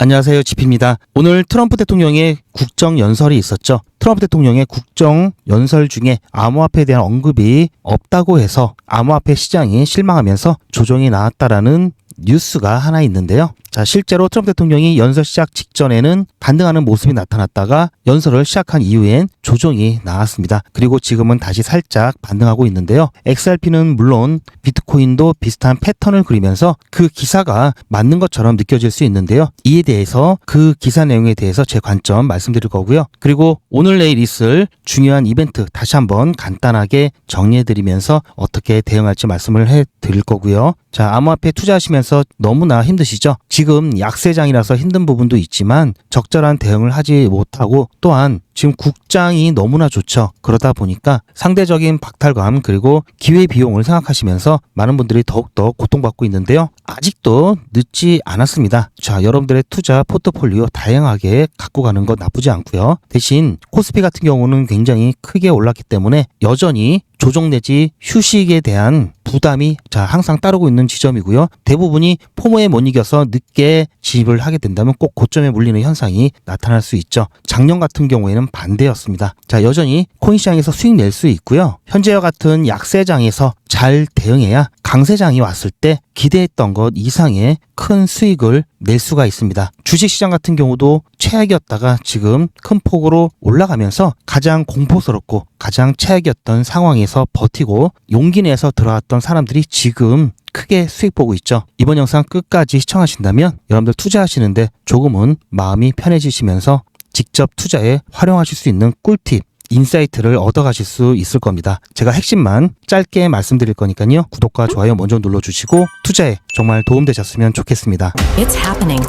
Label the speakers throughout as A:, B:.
A: 안녕하세요. 지피입니다. 오늘 트럼프 대통령의 국정연설이 있었죠. 트럼프 대통령의 국정연설 중에 암호화폐에 대한 언급이 없다고 해서 암호화폐 시장이 실망하면서 조정이 나왔다라는 뉴스가 하나 있는데요. 자, 실제로 트럼프 대통령이 연설 시작 직전에는 반등하는 모습이 나타났다가 연설을 시작한 이후엔 조정이 나왔습니다. 그리고 지금은 다시 살짝 반등하고 있는데요. XRP는 물론 비트코인도 비슷한 패턴을 그리면서 그 기사가 맞는 것처럼 느껴질 수 있는데요. 이에 대해서 그 기사 내용에 대해서 제 관점 말씀드릴 거고요. 그리고 오늘 내일 있을 중요한 이벤트 다시 한번 간단하게 정리해드리면서 어떻게 대응할지 말씀을 해드릴 거고요. 자, 암호화폐 투자하시면서 너무나 힘드시죠? 지금 약세장이라서 힘든 부분도 있지만 적절한 대응을 하지 못하고 또한 지금 국장이 너무나 좋죠. 그러다 보니까 상대적인 박탈감 그리고 기회비용을 생각하시면서 많은 분들이 더욱더 고통받고 있는데요. 아직도 늦지 않았습니다. 자, 여러분들의 투자 포트폴리오 다양하게 갖고 가는 건 나쁘지 않고요. 대신 코스피 같은 경우는 굉장히 크게 올랐기 때문에 여전히 조정 내지 휴식에 대한 부담이 항상 따르고 있는 지점이고요. 대부분이 포모에 못 이겨서 늦게 진입을 하게 된다면 꼭 고점에 물리는 현상이 나타날 수 있죠. 작년 같은 경우에는 반대였습니다. 자, 여전히 코인 시장에서 수익 낼 수 있고요. 현재와 같은 약세장에서 잘 대응해야 강세장이 왔을 때 기대했던 것 이상의 큰 수익을 낼 수가 있습니다. 주식시장 같은 경우도 최악이었다가 지금 큰 폭으로 올라가면서 가장 공포스럽고 가장 최악이었던 상황에서 버티고 용기 내서 들어왔던 사람들이 지금 크게 수익 보고 있죠. 이번 영상 끝까지 시청하신다면 여러분들 투자하시는데 조금은 마음이 편해지시면서 직접 투자에 활용하실 수 있는 꿀팁 인사이트를 얻어가실 수 있을 겁니다. 제가 핵심만 짧게 말씀드릴 거니까요. 구독과 좋아요 먼저 눌러주시고 투자에 정말 도움되셨으면 좋겠습니다.
B: It's happening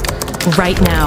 B: right now.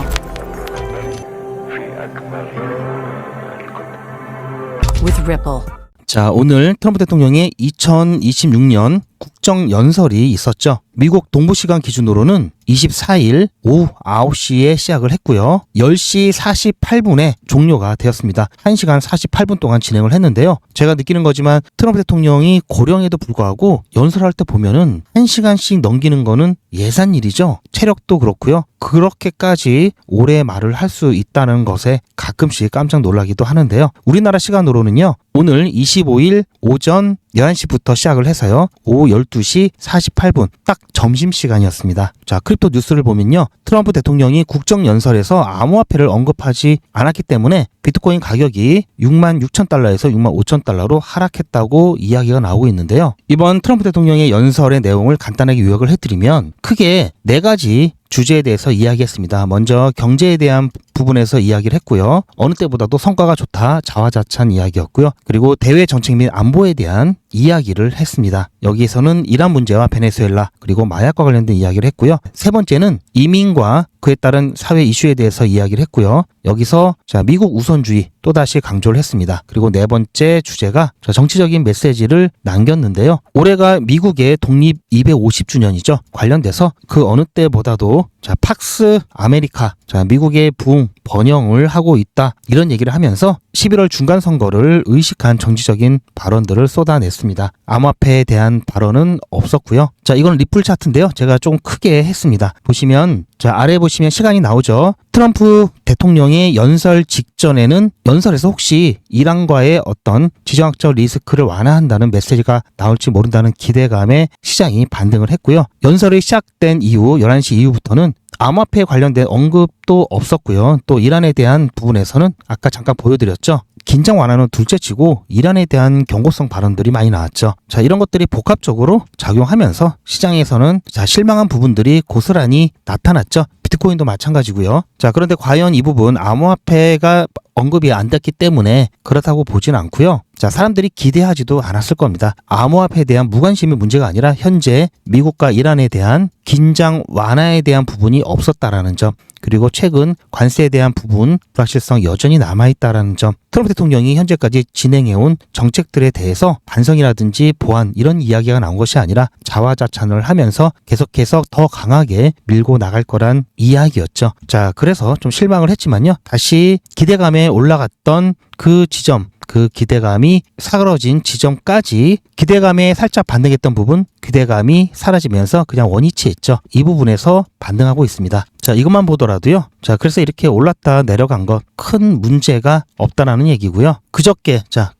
B: With Ripple.
A: 자, 오늘 트럼프 대통령의 2026년 국정연설이 있었죠. 미국 동부시간 기준으로는 24일 오후 9시에 시작을 했고요. 10시 48분에 종료가 되었습니다. 1시간 48분 동안 진행을 했는데요. 제가 느끼는 거지만 트럼프 대통령이 고령에도 불구하고 연설할 때 보면은 1시간씩 넘기는 거는 예산일이죠. 체력도 그렇고요. 그렇게까지 오래 말을 할 수 있다는 것에 가끔씩 깜짝 놀라기도 하는데요. 우리나라 시간으로는요. 오늘 25일 오전 11시부터 시작을 해서요. 오후 12시 48분 딱 점심시간이었습니다. 자, 크립토 뉴스를 보면요. 트럼프 대통령이 국정연설에서 암호화폐를 언급하지 않았기 때문에 비트코인 가격이 66,000달러에서 65,000달러로 하락했다고 이야기가 나오고 있는데요. 이번 트럼프 대통령의 연설의 내용을 간단하게 요약을 해드리면 크게 4가지 주제에 대해서 이야기했습니다. 먼저 경제에 대한 부분에서 이야기를 했고요. 어느 때보다도 성과가 좋다, 자화자찬 이야기였고요. 그리고 대외 정책 및 안보에 대한 이야기를 했습니다. 여기에서는 이란 문제와 베네수엘라 그리고 마약과 관련된 이야기를 했고요. 세 번째는 이민과 그에 따른 사회 이슈에 대해서 이야기를 했고요. 여기서 미국 우선주의 또다시 강조를 했습니다. 그리고 네 번째 주제가 정치적인 메시지를 남겼는데요. 올해가 미국의 독립 250주년이죠. 관련돼서 그 어느 때보다도 팍스 아메리카, 미국의 부흥, 번영을 하고 있다. 이런 얘기를 하면서 11월 중간 선거를 의식한 정치적인 발언들을 쏟아냈습니다. 암호화폐에 대한 발언은 없었고요. 자, 이건 리플 차트인데요. 제가 좀 크게 했습니다. 보시면 아래 보시면 시간이 나오죠. 트럼프 대통령의 연설 직전에는 연설에서 혹시 이란과의 어떤 지정학적 리스크를 완화한다는 메시지가 나올지 모른다는 기대감에 시장이 반등을 했고요. 연설이 시작된 이후 11시 이후부터는 암호화폐에 관련된 언급도 없었고요. 또 이란에 대한 부분에서는 아까 잠깐 보여드렸죠. 긴장 완화는 둘째치고 이란에 대한 경고성 발언들이 많이 나왔죠. 자, 이런 것들이 복합적으로 작용하면서 시장에서는 실망한 부분들이 고스란히 나타났죠. 비트코인도 마찬가지고요. 자, 그런데 과연 이 부분 암호화폐가 언급이 안 됐기 때문에 그렇다고 보진 않고요. 자, 사람들이 기대하지도 않았을 겁니다. 암호화폐에 대한 무관심이 문제가 아니라 현재 미국과 이란에 대한 긴장 완화에 대한 부분이 없었다라는 점, 그리고 최근 관세에 대한 부분 불확실성 여전히 남아있다라는 점, 트럼프 대통령이 현재까지 진행해온 정책들에 대해서 반성이라든지 보완 이런 이야기가 나온 것이 아니라 자화자찬을 하면서 계속해서 더 강하게 밀고 나갈 거란 이야기였죠. 자, 그래서 좀 실망을 했지만요. 다시 기대감에 올라갔던 그 지점, 그 기대감이 사그러진 지점까지 기대감에 살짝 반등했던 부분, 기대감이 사라지면서 그냥 원위치했죠. 이 부분에서 반등하고 있습니다. 자, 이것만 보더라도요. 자, 그래서 이렇게 올랐다 내려간 것 큰 문제가 없다라는 얘기고요.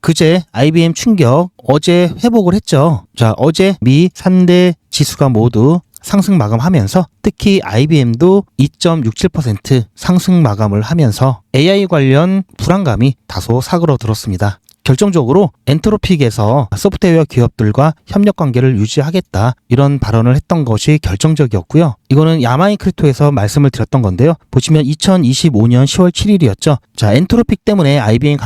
A: 그제 IBM 충격, 어제 회복을 했죠. 자, 어제 미 3대 지수가 모두 상승 마감하면서 특히 IBM도 2.67% 상승 마감을 하면서 AI 관련 불안감이 다소 사그러들었습니다. 결정적으로 엔트로픽에서 소프트웨어 기업들과 협력 관계를 유지하겠다 이런 발언을 했던 것이 결정적이었고요. 이거는 야마인 크리토에서 말씀을 드렸던 건데요. 보시면 2025년 10월 7일이었죠. 자, 엔트로픽 때문에 IBM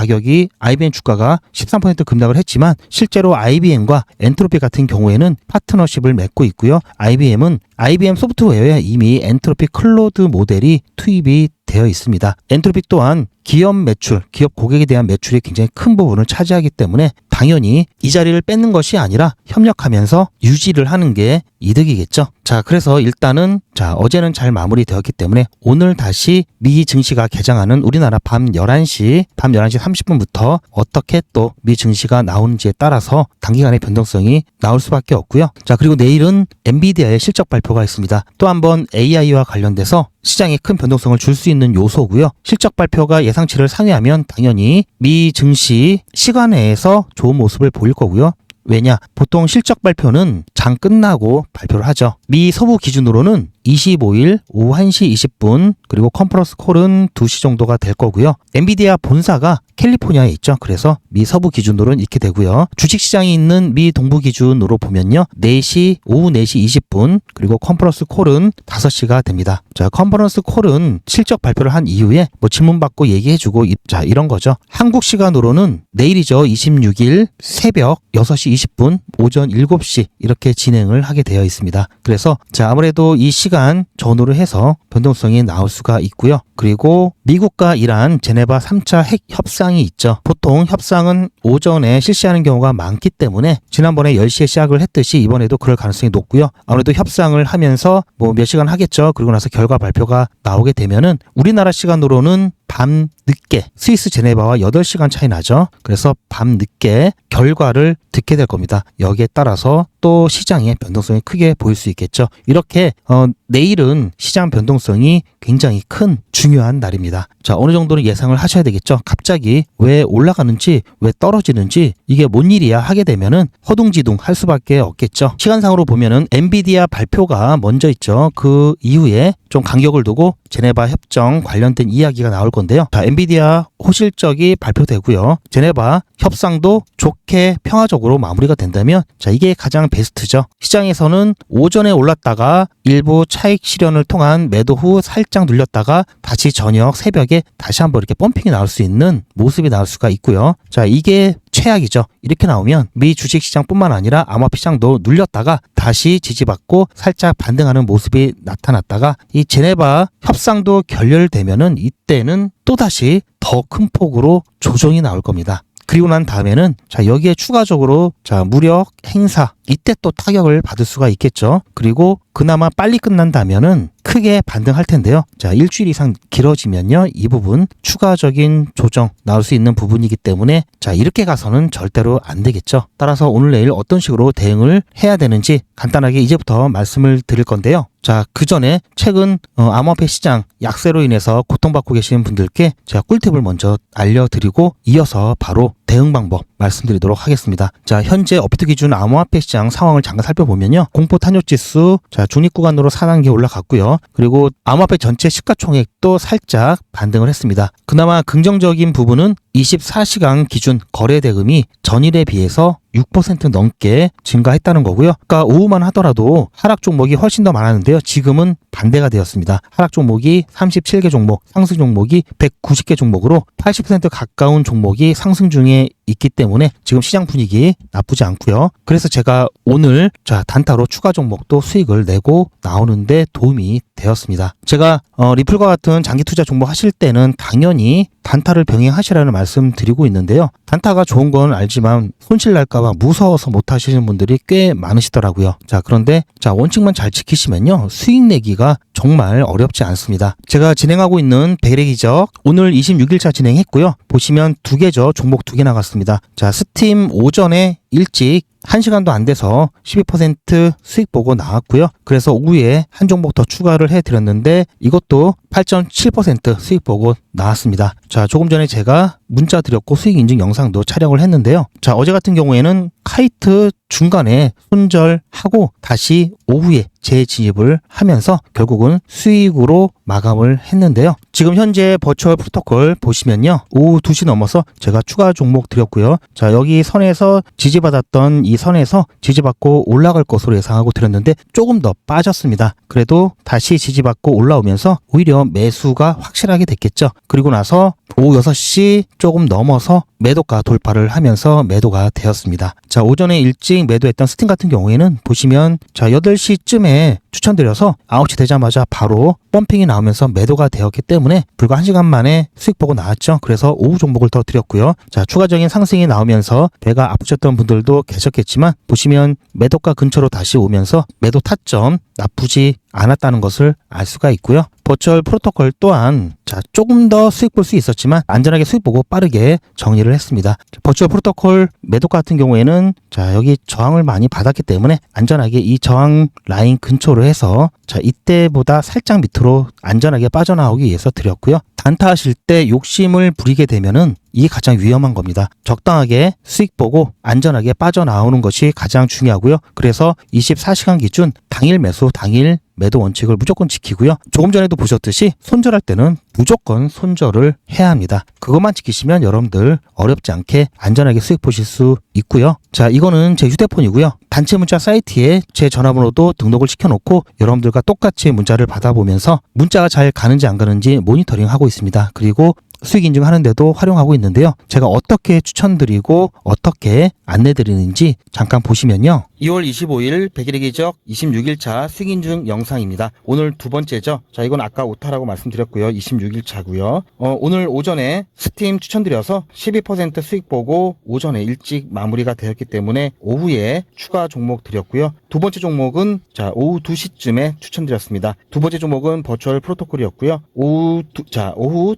A: 주가가 13% 급락을 했지만 실제로 IBM과 엔트로픽 같은 경우에는 파트너십을 맺고 있고요. IBM은 IBM 소프트웨어에 이미 엔트로픽 클로드 모델이 투입이 되어 있습니다. 엔트로픽 또한 기업 고객에 대한 매출이 굉장히 큰 부분을 차지하기 때문에 당연히 이 자리를 뺏는 것이 아니라 협력하면서 유지를 하는 게 이득이겠죠. 자, 그래서 일단은 어제는 잘 마무리되었기 때문에 오늘 다시 미 증시가 개장하는 우리나라 밤 11시 30분부터 어떻게 또 미 증시가 나오는지에 따라서 단기간의 변동성이 나올 수밖에 없고요. 자, 그리고 내일은 엔비디아의 실적 발표가 있습니다. 또 한번 AI와 관련돼서 시장에 큰 변동성을 줄 수 있는 요소고요. 실적 발표가 예상치를 상회하면 당연히 미 증시 시간외에서 좋은 모습을 보일 거고요. 왜냐? 보통 실적 발표는 장 끝나고 발표를 하죠. 미 서부 기준으로는 25일 오후 1시 20분 그리고 컨퍼런스 콜은 2시 정도가 될 거고요. 엔비디아 본사가 캘리포니아에 있죠. 그래서 미 서부 기준으로는 이렇게 되고요. 주식시장이 있는 미 동부 기준으로 보면요. 오후 4시 20분 그리고 컨퍼런스 콜은 5시가 됩니다. 자, 컨퍼런스 콜은 실적 발표를 한 이후에 질문 받고 얘기해주고 이런 거죠. 한국 시간으로는 내일이죠. 26일 새벽 6시 20분 오전 7시 이렇게 진행을 하게 되어 있습니다. 그래서 아무래도 이 시간 전후로 해서 변동성이 나올 수가 있고요. 그리고 미국과 이란 제네바 3차 핵 협상이 있죠. 보통 협상은 오전에 실시하는 경우가 많기 때문에 지난번에 10시에 시작을 했듯이 이번에도 그럴 가능성이 높고요. 아무래도 협상을 하면서 몇 시간 하겠죠. 그리고 나서 결과 발표가 나오게 되면은 우리나라 시간으로는 밤 늦게 스위스 제네바와 8시간 차이 나죠. 그래서 밤 늦게 결과를 듣게 될 겁니다. 여기에 따라서 또 시장의 변동성이 크게 보일 수 있겠죠. 이렇게 내일은 시장 변동성이 굉장히 큰 중요한 날입니다. 자, 어느 정도는 예상을 하셔야 되겠죠. 갑자기 왜 올라가는지 왜 떨어지는지 이게 뭔 일이야 하게 되면은 허둥지둥 할 수밖에 없겠죠. 시간상으로 보면은 엔비디아 발표가 먼저 있죠. 그 이후에 좀 간격을 두고 제네바 협정 관련된 이야기가 나올 건데요. 자, 엔비디아 호실적이 발표되고요. 제네바 협상도 좋게 평화적으로 마무리가 된다면 이게 가장 베스트죠. 시장에서는 오전에 올랐다가 일부 차익 실현을 통한 매도 후 살짝 눌렸다가 다시 저녁 새벽에 다시 한번 이렇게 펌핑이 나올 수 있는 모습이 나올 수가 있고요. 자, 이게 최악이죠. 이렇게 나오면 미 주식시장뿐만 아니라 암호화폐 시장도 눌렸다가 다시 지지받고 살짝 반등하는 모습이 나타났다가 이 제네바 협상도 결렬되면은 이때는 또다시 더 큰 폭으로 조정이 나올 겁니다. 그리고 난 다음에는 여기에 추가적으로 무력 행사 이때 또 타격을 받을 수가 있겠죠. 그리고 그나마 빨리 끝난다면은 크게 반등할 텐데요. 일주일 이상 길어지면요. 이 부분 추가적인 조정 나올 수 있는 부분이기 때문에 이렇게 가서는 절대로 안 되겠죠. 따라서 오늘 내일 어떤 식으로 대응을 해야 되는지 간단하게 이제부터 말씀을 드릴 건데요. 그 전에 최근 암호화폐 시장 약세로 인해서 고통받고 계시는 분들께 제가 꿀팁을 먼저 알려드리고 이어서 바로 대응 방법 말씀드리도록 하겠습니다. 현재 업비트 기준 암호화폐 시장 상황을 잠깐 살펴보면요. 공포 탄력 지수 중립 구간으로 4단계 올라갔고요. 그리고 암호화폐 전체 시가총액도 살짝 반등을 했습니다. 그나마 긍정적인 부분은 24시간 기준 거래 대금이 전일에 비해서 6% 넘게 증가했다는 거고요. 그러니까 오후만 하더라도 하락 종목이 훨씬 더 많았는데요. 지금은 반대가 되었습니다. 하락 종목이 37개 종목, 상승 종목이 190개 종목으로 80% 가까운 종목이 상승 중에 있기 때문에 지금 시장 분위기 나쁘지 않고요. 그래서 제가 오늘 단타로 추가 종목도 수익을 내고 나오는데 도움이 되었습니다. 제가 리플과 같은 장기 투자 종목 하실 때는 당연히 단타를 병행하시라는 말씀 드리고 있는데요. 단타가 좋은 건 알지만 손실 날까봐 무서워서 못 하시는 분들이 꽤 많으시더라고요. 그런데 원칙만 잘 지키시면요. 수익 내기가 정말 어렵지 않습니다. 제가 진행하고 있는 백일의 기적 오늘 26일차 진행했고요. 보시면 2개죠. 종목 2개 나갔습니다. 자, 스팀 오전에 일찍 1시간도 안 돼서 12% 수익 보고 나왔고요. 그래서 오후에 한 종목 더 추가를 해드렸는데 이것도 8.7% 수익 보고 나왔습니다. 자, 조금 전에 제가 문자 드렸고 수익 인증 영상도 촬영을 했는데요. 자, 어제 같은 경우에는 카이트 중간에 손절하고 다시 오후에 재진입을 하면서 결국은 수익으로 마감을 했는데요. 지금 현재 버추얼 프로토콜 보시면요. 오후 2시 넘어서 제가 추가 종목 드렸고요. 자, 여기 선에서 지지받았던 이 선에서 지지받고 올라갈 것으로 예상하고 드렸는데 조금 더 빠졌습니다. 그래도 다시 지지받고 올라오면서 오히려 매수가 확실하게 됐겠죠. 그리고 나서 오후 6시 조금 넘어서 매도가 돌파를 하면서 매도가 되었습니다. 자, 오전에 일찍 매도했던 스팀 같은 경우에는 보시면 자, 8시쯤에 추천드려서 9시 되자마자 바로 펌핑이 나오면서 매도가 되었기 때문에 불과 1시간 만에 수익 보고 나왔죠. 그래서 오후 종목을 더 드렸고요. 자, 추가적인 상승이 나오면서 배가 아프셨던 분들도 계셨겠지만 보시면 매도가 근처로 다시 오면서 매도 타점 나쁘지 않았다는 것을 알 수가 있고요. 버추얼 프로토콜 또한 자, 조금 더 수익 볼 수 있었지만 안전하게 수익 보고 빠르게 정리를 했습니다. 자, 버추얼 프로토콜 매도가 같은 경우에는 자, 여기 저항을 많이 받았기 때문에 안전하게 이 저항 라인 근처로 해서 자, 이때보다 살짝 밑으로 안전하게 빠져나오기 위해서 드렸고요. 단타하실 때 욕심을 부리게 되면은 이게 가장 위험한 겁니다. 적당하게 수익 보고 안전하게 빠져나오는 것이 가장 중요하고요. 그래서 24시간 기준 당일 매수, 당일 매도 원칙을 무조건 지키고요. 조금 전에도 보셨듯이 손절할 때는 무조건 손절을 해야 합니다. 그것만 지키시면 여러분들 어렵지 않게 안전하게 수익 보실 수 있고요. 자, 이거는 제 휴대폰이고요. 단체 문자 사이트에 제 전화번호도 등록을 시켜놓고 여러분들과 똑같이 문자를 받아보면서 문자가 잘 가는지 안 가는지 모니터링 하고 있습니다. 그리고 수익 인증하는데도 활용하고 있는데요. 제가 어떻게 추천드리고 어떻게 안내드리는지 잠깐 보시면요. 2월 25일 백일의 기적 26일차 수익 인증 영상입니다. 오늘 두 번째죠. 자, 이건 아까 오타라고 말씀드렸고요. 26일차고요. 오늘 오전에 스팀 추천드려서 12% 수익 보고 오전에 일찍 마무리가 되었기 때문에 오후에 추가 종목 드렸고요. 두 번째 종목은 자, 오후 2시쯤에 추천드렸습니다. 두 번째 종목은 버추얼 프로토콜이었고요. 오후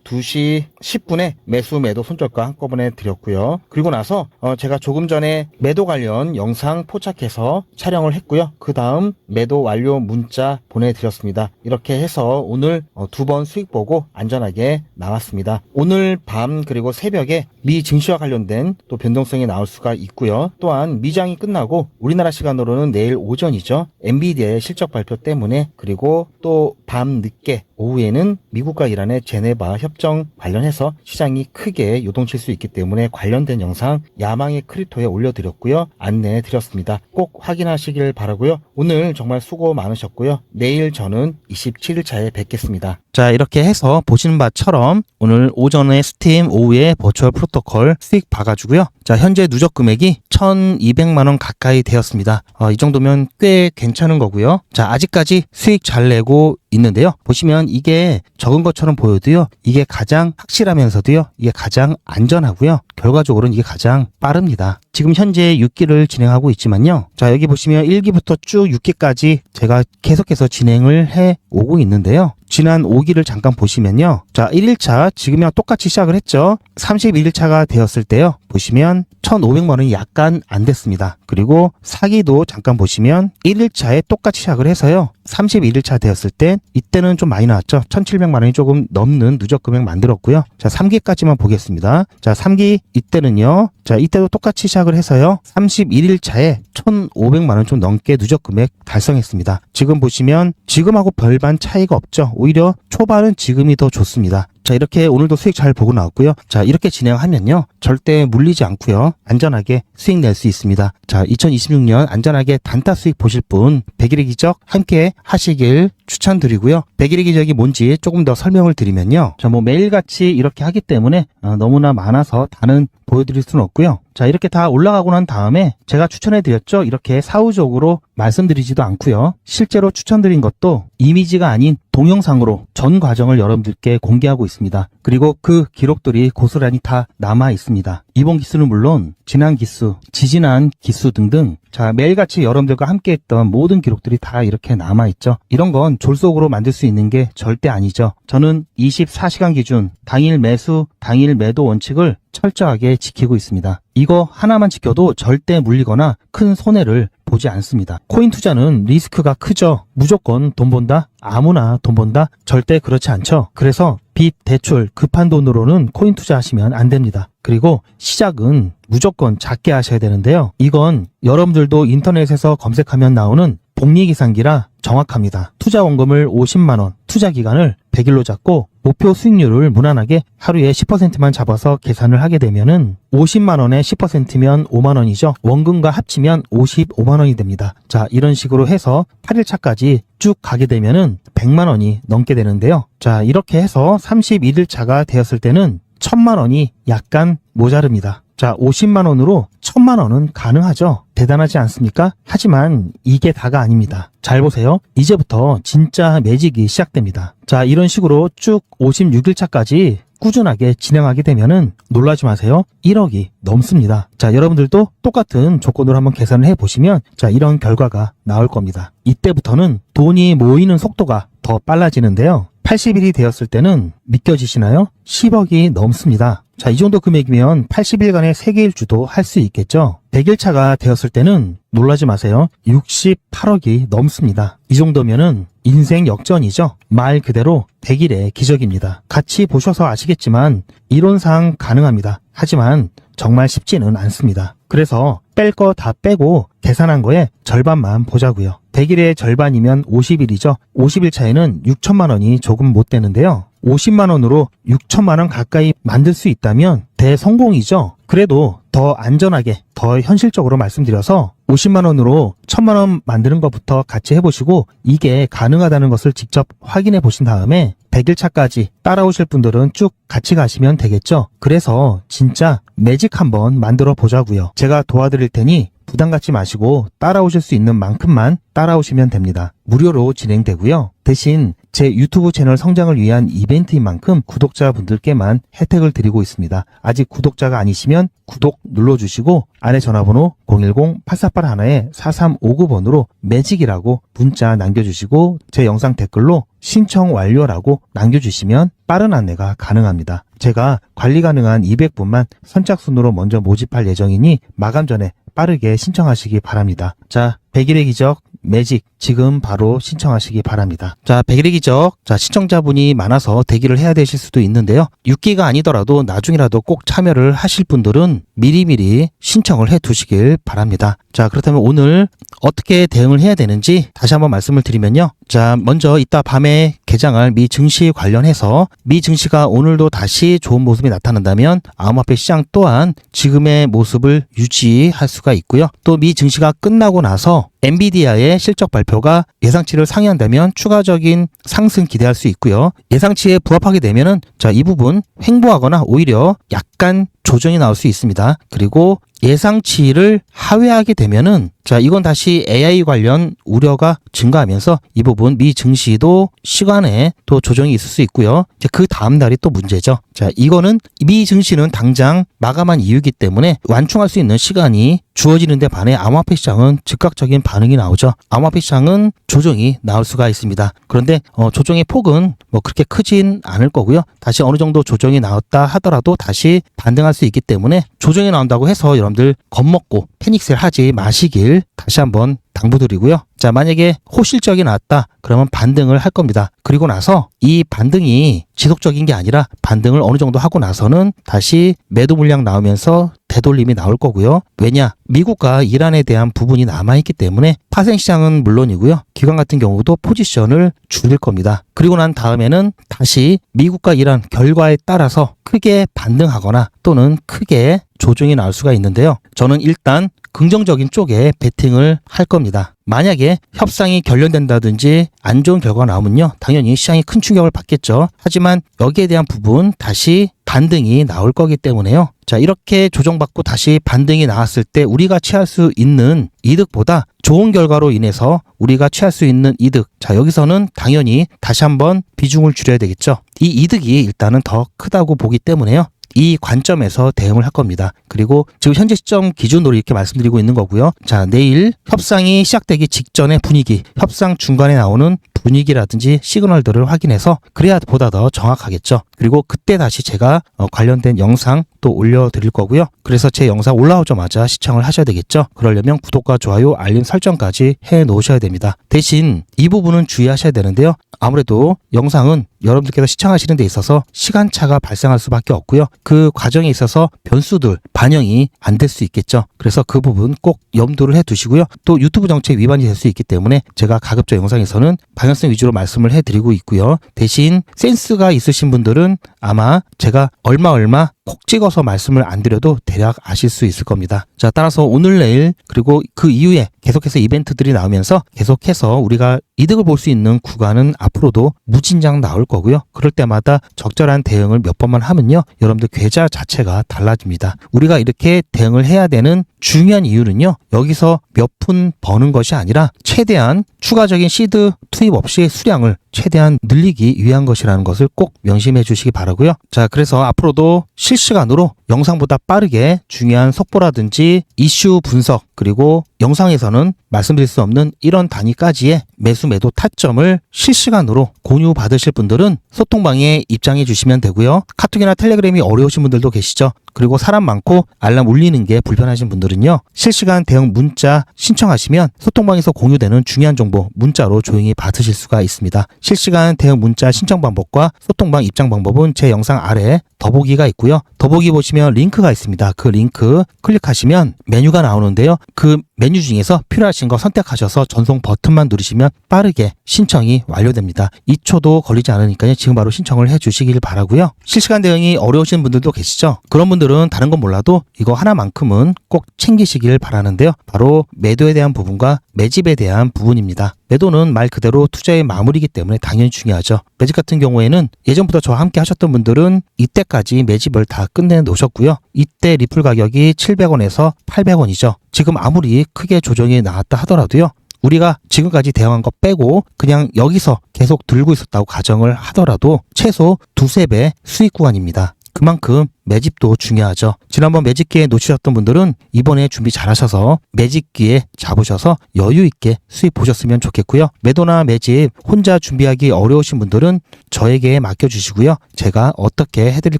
A: 2시 10분에 매수 매도 손절가 한꺼번에 드렸고요. 그리고 나서 제가 조금 전에 매도 관련 영상 포착해서 촬영을 했고요. 그 다음 매도 완료 문자 보내드렸습니다. 이렇게 해서 오늘 두 번 수익 보고 안전하게 나왔습니다. 오늘 밤 그리고 새벽에 미 증시와 관련된 또 변동성이 나올 수가 있고요. 또한 미장이 끝나고 우리나라 시간으로는 내일 오전이죠. 엔비디아의 실적 발표 때문에 그리고 또 밤 늦게 오후에는 미국과 이란의 제네바 협정 관련해서 시장이 크게 요동칠 수 있기 때문에 관련된 영상 야망의 크립토에 올려드렸고요. 안내해 드렸습니다. 꼭 확인하시길 바라고요. 오늘 정말 수고 많으셨고요. 내일 저는 27일차에 뵙겠습니다. 자, 이렇게 해서 보시는 바처럼 오늘 오전에 스팀, 오후에 버추얼 프로토콜 수익 봐가지고요. 자, 현재 누적 금액이 1,200만원 가까이 되었습니다. 이 정도면 꽤 괜찮은 거고요. 자, 아직까지 수익 잘 내고 있는데요. 보시면 이게 적은 것처럼 보여도요. 이게 가장 확실하면서도요. 이게 가장 안전하고요. 결과적으로는 이게 가장 빠릅니다. 지금 현재 6기를 진행하고 있지만요. 자, 여기 보시면 1기부터 쭉 6기까지 제가 계속해서 진행을 해 오고 있는데요. 지난 5기를 잠깐 보시면요. 자, 1일차 지금이랑 똑같이 시작을 했죠. 31일차가 되었을 때요. 보시면 1,500만원이 약간 안 됐습니다. 그리고 4기도 잠깐 보시면 1일차에 똑같이 시작을 해서요. 31일차 되었을 때 이때는 좀 많이 나왔죠. 1,700만원이 조금 넘는 누적 금액 만들었고요. 자, 3기까지만 보겠습니다. 자, 3기 이때는요. 자, 이때도 똑같이 시작을 해서요. 31일차에 1,500만원 좀 넘게 누적 금액 달성했습니다. 지금 보시면 지금하고 별반 차이가 없죠. 오히려 초반은 지금이 더 좋습니다. 자, 이렇게 오늘도 수익 잘 보고 나왔고요. 자, 이렇게 진행하면요. 절대 물리지 않고요. 안전하게 수익 낼 수 있습니다. 자, 2026년 안전하게 단타 수익 보실 분 백일의 기적 함께 하시길 추천드리고요. 백일의 기적이 뭔지 조금 더 설명을 드리면요. 자, 뭐 매일같이 이렇게 하기 때문에 너무나 많아서 다는 보여드릴 수는 없고요. 자, 이렇게 다 올라가고 난 다음에 제가 추천해드렸죠. 이렇게 사후적으로 말씀드리지도 않고요. 실제로 추천드린 것도 이미지가 아닌 동영상으로 전 과정을 여러분들께 공개하고 있습니다. 그리고 그 기록들이 고스란히 다 남아 있습니다. 이번 기수는 물론 지난 기수, 지지난 기수 등등 자 매일같이 여러분들과 함께했던 모든 기록들이 다 이렇게 남아있죠. 이런 건 졸속으로 만들 수 있는 게 절대 아니죠. 저는 24시간 기준 당일 매수, 당일 매도 원칙을 철저하게 지키고 있습니다. 이거 하나만 지켜도 절대 물리거나 큰 손해를 보지 않습니다. 코인 투자는 리스크가 크죠. 무조건 돈 번다? 아무나 돈 번다? 절대 그렇지 않죠. 그래서 빚, 대출, 급한 돈으로는 코인 투자하시면 안 됩니다. 그리고 시작은 무조건 작게 하셔야 되는데요. 이건 여러분들도 인터넷에서 검색하면 나오는 복리계산기라 정확합니다. 투자 원금을 50만원, 투자 기간을 100일로 잡고 목표 수익률을 무난하게 하루에 10%만 잡아서 계산을 하게 되면은 50만원에 10%면 5만원이죠. 원금과 합치면 55만원이 됩니다. 자, 이런 식으로 해서 8일차까지 쭉 가게 되면은 100만원이 넘게 되는데요. 자, 이렇게 해서 31일차가 되었을 때는 1000만원이 약간 모자릅니다. 자, 50만원으로 1000만원은 가능하죠. 대단하지 않습니까? 하지만 이게 다가 아닙니다. 잘 보세요. 이제부터 진짜 매직이 시작됩니다. 자, 이런 식으로 쭉 56일차까지 꾸준하게 진행하게 되면은 놀라지 마세요. 1억이 넘습니다. 자, 여러분들도 똑같은 조건으로 한번 계산을 해보시면 자, 이런 결과가 나올 겁니다. 이때부터는 돈이 모이는 속도가 더 빨라지는데요. 80일이 되었을 때는 믿겨지시나요? 10억이 넘습니다. 자, 이 정도 금액이면 80일간의 세계일주도 할 수 있겠죠. 100일차가 되었을 때는 놀라지 마세요. 68억이 넘습니다. 이 정도면은 인생 역전이죠. 말 그대로 100일의 기적입니다. 같이 보셔서 아시겠지만 이론상 가능합니다. 하지만 정말 쉽지는 않습니다. 그래서 뺄 거 다 빼고 계산한 거에 절반만 보자고요. 100일의 절반이면 50일이죠. 50일 차에는 6천만 원이 조금 못 되는데요. 50만 원으로 6천만 원 가까이 만들 수 있다면 대성공이죠. 그래도 더 안전하게, 더 현실적으로 말씀드려서 50만 원으로 1000만 원 만드는 것부터 같이 해보시고 이게 가능하다는 것을 직접 확인해 보신 다음에 100일 차까지 따라오실 분들은 쭉 같이 가시면 되겠죠. 그래서 진짜 매직 한번 만들어 보자고요. 제가 도와드릴 테니 부담 갖지 마시고 따라오실 수 있는 만큼만 따라오시면 됩니다. 무료로 진행되고요. 대신 제 유튜브 채널 성장을 위한 이벤트인 만큼 구독자분들께만 혜택을 드리고 있습니다. 아직 구독자가 아니시면 구독 눌러주시고 아래 전화번호 010-8481-4359번으로 매직이라고 문자 남겨주시고 제 영상 댓글로 신청 완료라고 남겨주시면 빠른 안내가 가능합니다. 제가 관리 가능한 200분만 선착순으로 먼저 모집할 예정이니 마감 전에 빠르게 신청하시기 바랍니다. 자, 100일의 기적 매직 지금 바로 신청하시기 바랍니다. 자, 100일의 기적. 자, 시청자분이 많아서 대기를 해야 되실 수도 있는데요. 6기가 아니더라도 나중이라도 꼭 참여를 하실 분들은 미리미리 신청을 해 두시길 바랍니다. 자, 그렇다면 오늘 어떻게 대응을 해야 되는지 다시 한번 말씀을 드리면요. 자, 먼저 이따 밤에 개장할 미 증시 관련해서 미 증시가 오늘도 다시 좋은 모습이 나타난다면 암호화폐 시장 또한 지금의 모습을 유지할 수가 있고요. 또 미 증시가 끝나고 나서 엔비디아의 실적 발표가 예상치를 상회한다면 추가적인 상승 기대할 수 있고요. 예상치에 부합하게 되면은 자, 이 부분 횡보하거나 오히려 약간 조정이 나올 수 있습니다. 그리고 예상치를 하회하게 되면은 자, 이건 다시 AI 관련 우려가 증가하면서 이 부분 미 증시도 시간에 또 조정이 있을 수 있고요. 이제 그 다음 날이 또 문제죠. 자, 이거는 미 증시는 당장 마감한 이유이기 때문에 완충할 수 있는 시간이 주어지는데 반해 암호화폐 시장은 즉각적인 반응이 나오죠. 암호화폐 시장은 조정이 나올 수가 있습니다. 그런데 조정의 폭은 뭐 그렇게 크진 않을 거고요. 다시 어느 정도 조정이 나왔다 하더라도 다시 반등할 수 있기 때문에 조정이 나온다고 해서 여러분들 겁먹고 패닉셀 하지 마시길 다시 한번 당부드리고요. 자, 만약에 호실적이 나왔다 그러면 반등을 할 겁니다. 그리고 나서 이 반등이 지속적인 게 아니라 반등을 어느 정도 하고 나서는 다시 매도 물량 나오면서 되돌림이 나올 거고요. 왜냐? 미국과 이란에 대한 부분이 남아있기 때문에 파생시장은 물론이고요. 기관 같은 경우도 포지션을 줄일 겁니다. 그리고 난 다음에는 다시 미국과 이란 결과에 따라서 크게 반등하거나 또는 크게 조정이 나올 수가 있는데요. 저는 일단 긍정적인 쪽에 베팅을 할 겁니다. 만약에 협상이 결렬된다든지 안 좋은 결과가 나오면요. 당연히 시장이 큰 충격을 받겠죠. 하지만 여기에 대한 부분 다시 반등이 나올 거기 때문에요. 자, 이렇게 조정받고 다시 반등이 나왔을 때 우리가 취할 수 있는 이득보다 좋은 결과로 인해서 우리가 취할 수 있는 이득. 자, 여기서는 당연히 다시 한번 비중을 줄여야 되겠죠. 이 이득이 일단은 더 크다고 보기 때문에요. 이 관점에서 대응을 할 겁니다. 그리고 지금 현재 시점 기준으로 이렇게 말씀드리고 있는 거고요. 자, 내일 협상이 시작되기 직전의 분위기, 협상 중간에 나오는 분위기라든지 시그널들을 확인해서 그래야 보다 더 정확하겠죠. 그리고 그때 다시 제가 관련된 영상 또 올려드릴 거고요. 그래서 제 영상 올라오자마자 시청을 하셔야 되겠죠. 그러려면 구독과 좋아요, 알림 설정까지 해 놓으셔야 됩니다. 대신 이 부분은 주의하셔야 되는데요. 아무래도 영상은 여러분들께서 시청하시는 데 있어서 시간차가 발생할 수밖에 없고요. 그 과정에 있어서 변수들 반영이 안 될 수 있겠죠. 그래서 그 부분 꼭 염두를 해 두시고요. 또 유튜브 정책 위반이 될 수 있기 때문에 제가 가급적 영상에서는 방향성 위주로 말씀을 해드리고 있고요. 대신 센스가 있으신 분들은 아마 제가 얼마 콕 찍어서 말씀을 안 드려도 대략 아실 수 있을 겁니다. 자, 따라서 오늘 내일 그리고 그 이후에 계속해서 이벤트들이 나오면서 계속해서 우리가 이득을 볼 수 있는 구간은 앞으로도 무진장 나올 거고요. 그럴 때마다 적절한 대응을 몇 번만 하면요. 여러분들 계좌 자체가 달라집니다. 우리가 이렇게 대응을 해야 되는 중요한 이유는요. 여기서 몇 푼 버는 것이 아니라 최대한 추가적인 시드 투입 없이 수량을 최대한 늘리기 위한 것이라는 것을 꼭 명심해 주시기 바라고요. 자, 그래서 앞으로도 실시간으로 영상보다 빠르게 중요한 속보라든지 이슈 분석 그리고 영상에서는 말씀드릴 수 없는 이런 단위까지의 매수 매도 타점을 실시간으로 공유 받으실 분들은 소통방에 입장해 주시면 되고요. 카톡이나 텔레그램이 어려우신 분들도 계시죠. 그리고 사람 많고 알람 울리는 게 불편하신 분들은요. 실시간 대응 문자 신청하시면 소통방에서 공유되는 중요한 정보 문자로 조용히 받으실 수가 있습니다. 실시간 대응 문자 신청 방법과 소통방 입장 방법은 제 영상 아래에 더보기가 있고요. 더보기 보시면 링크가 있습니다. 그 링크 클릭하시면 메뉴가 나오는데요. 그 메뉴 중에서 필요하신 거 선택하셔서 전송 버튼만 누르시면 빠르게 신청이 완료됩니다. 2초도 걸리지 않으니까요. 지금 바로 신청을 해주시길 바라고요. 실시간 대응이 어려우신 분들도 계시죠. 그런 분들은 다른 건 몰라도 이거 하나만큼은 꼭 챙기시길 바라는데요. 바로 매도에 대한 부분과 매집에 대한 부분입니다. 매도는 말 그대로 투자의 마무리이기 때문에 당연히 중요하죠. 매집 같은 경우에는 예전부터 저와 함께 하셨던 분들은 이때까지 매집을 다 끝내 놓으셨고요. 이때 리플 가격이 700원에서 800원이죠. 지금 아무리 크게 조정이 나왔다 하더라도요. 우리가 지금까지 대응한 거 빼고 그냥 여기서 계속 들고 있었다고 가정을 하더라도 최소 두세 배 수익 구간입니다. 그만큼 매집도 중요하죠. 지난번 매집기에 놓치셨던 분들은 이번에 준비 잘 하셔서 매집기에 잡으셔서 여유 있게 수익 보셨으면 좋겠고요. 매도나 매집 혼자 준비하기 어려우신 분들은 저에게 맡겨주시고요. 제가 어떻게 해드릴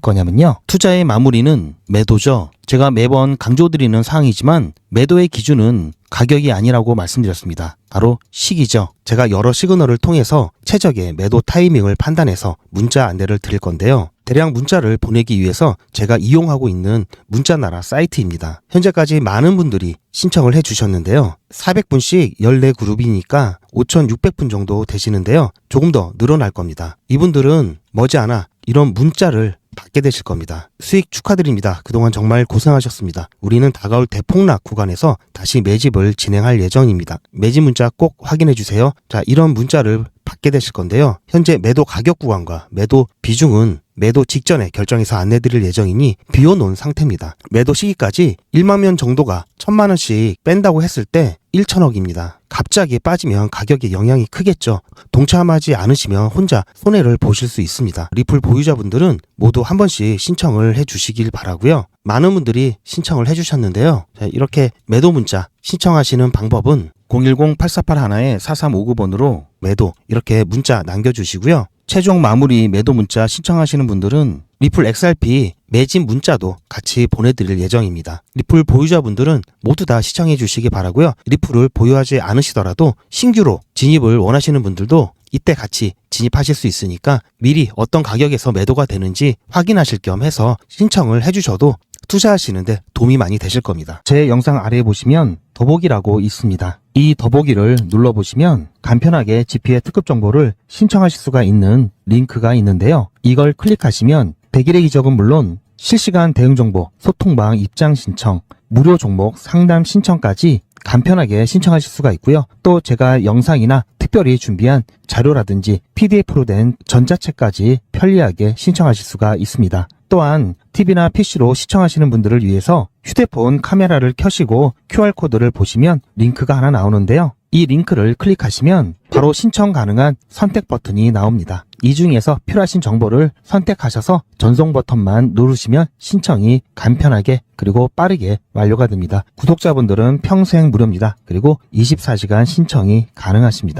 A: 거냐면요. 투자의 마무리는 매도죠. 제가 매번 강조드리는 사항이지만 매도의 기준은 가격이 아니라고 말씀드렸습니다. 바로 시기죠. 제가 여러 시그널을 통해서 최적의 매도 타이밍을 판단해서 문자 안내를 드릴 건데요. 대량 문자를 보내기 위해서 제가 이용하고 있는 문자나라 사이트입니다. 현재까지 많은 분들이 신청을 해주셨는데요. 400분씩 14그룹이니까 5,600분 정도 되시는데요. 조금 더 늘어날 겁니다. 이분들은 머지않아 이런 문자를 받게 되실 겁니다. 수익 축하드립니다. 그동안 정말 고생하셨습니다. 우리는 다가올 대폭락 구간에서 다시 매집을 진행할 예정입니다. 매집 문자 꼭 확인해 주세요. 자, 이런 문자를 받게 되실 건데요. 현재 매도 가격 구간과 매도 비중은 매도 직전에 결정해서 안내드릴 예정이니 비워놓은 상태입니다. 매도 시기까지 1만 명 정도가 1,000만 원씩 뺀다고 했을 때 1,000억입니다. 갑자기 빠지면 가격에 영향이 크겠죠. 동참하지 않으시면 혼자 손해를 보실 수 있습니다. 리플 보유자분들은 모두 한 번씩 신청을 해주시길 바라고요. 많은 분들이 신청을 해주셨는데요. 자, 이렇게 매도 문자 신청하시는 방법은 010-8481-4359번으로 매도 이렇게 문자 남겨주시고요. 최종 마무리 매도 문자 신청하시는 분들은 리플 XRP 매집 문자도 같이 보내드릴 예정입니다. 리플 보유자분들은 모두 다 시청해 주시기 바라고요. 리플을 보유하지 않으시더라도 신규로 진입을 원하시는 분들도 이때 같이 진입하실 수 있으니까 미리 어떤 가격에서 매도가 되는지 확인하실 겸 해서 신청을 해주셔도 투자하시는데 도움이 많이 되실 겁니다. 제 영상 아래에 보시면 더보기라고 있습니다. 이 더보기를 눌러보시면 간편하게 GP의 특급 정보를 신청하실 수가 있는 링크가 있는데요. 이걸 클릭하시면 100일의 기적은 물론 실시간 대응 정보, 소통방 입장 신청, 무료 종목 상담 신청까지 간편하게 신청하실 수가 있고요. 또 제가 영상이나 특별히 준비한 자료라든지 PDF로 된 전자책까지 편리하게 신청하실 수가 있습니다. 또한 TV나 PC로 시청하시는 분들을 위해서 휴대폰 카메라를 켜시고 QR코드를 보시면 링크가 하나 나오는데요. 이 링크를 클릭하시면 바로 신청 가능한 선택 버튼이 나옵니다. 이 중에서 필요하신 정보를 선택하셔서 전송 버튼만 누르시면 신청이 간편하게 그리고 빠르게 완료가 됩니다. 구독자분들은 평생 무료입니다. 그리고 24시간 신청이 가능하십니다.